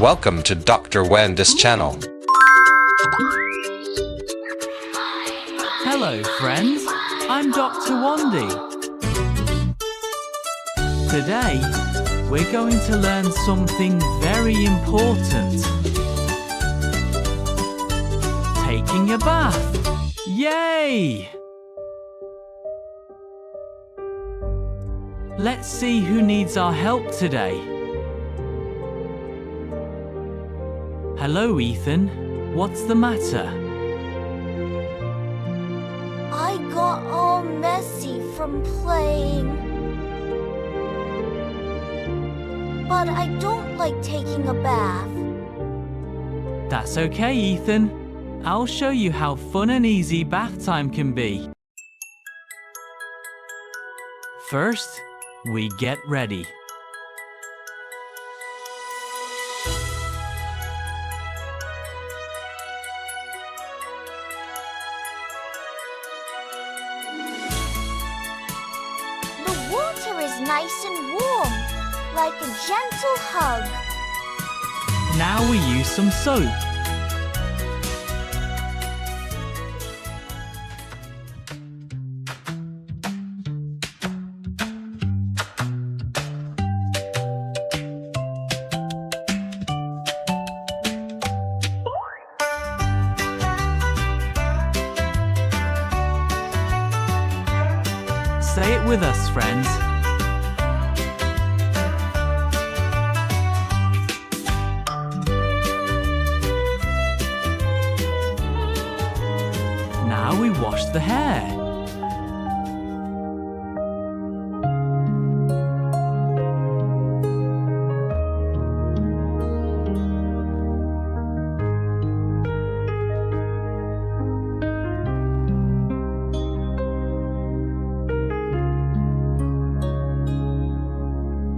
Welcome to Doctor Wandy's channel. Hello friends, I'm Doctor Wandy. Today, we're going to learn something very important. Taking a bath. Yay! Let's see who needs our help today. Hello, Ethan. What's the matter? I got all messy from playing. But I don't like taking a bath. That's okay, Ethan. I'll show you how fun and easy bath time can be. First, we get ready. The water is nice and warm, like a gentle hug. Now we use some soap. Say it with us, friends. Now we wash the hair.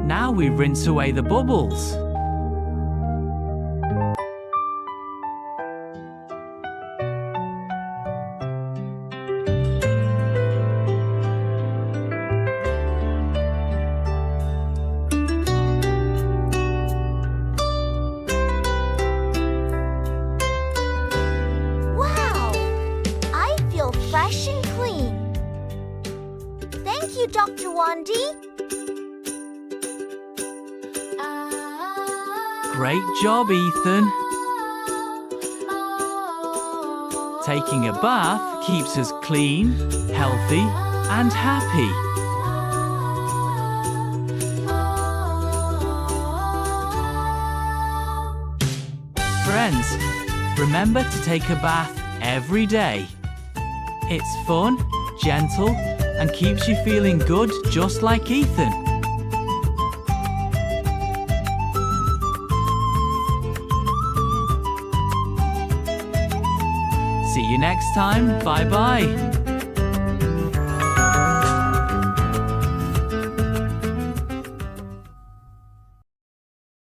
Now we rinse away the bubbles. Wow! I feel fresh and clean. Thank you, Dr. Wandy. Great job, Ethan. Taking a bath keeps us clean, healthy, and happy. Friends, remember to take a bath every day. It's fun, gentle, and keeps you feeling good just like Ethan. See you next time. Bye-bye.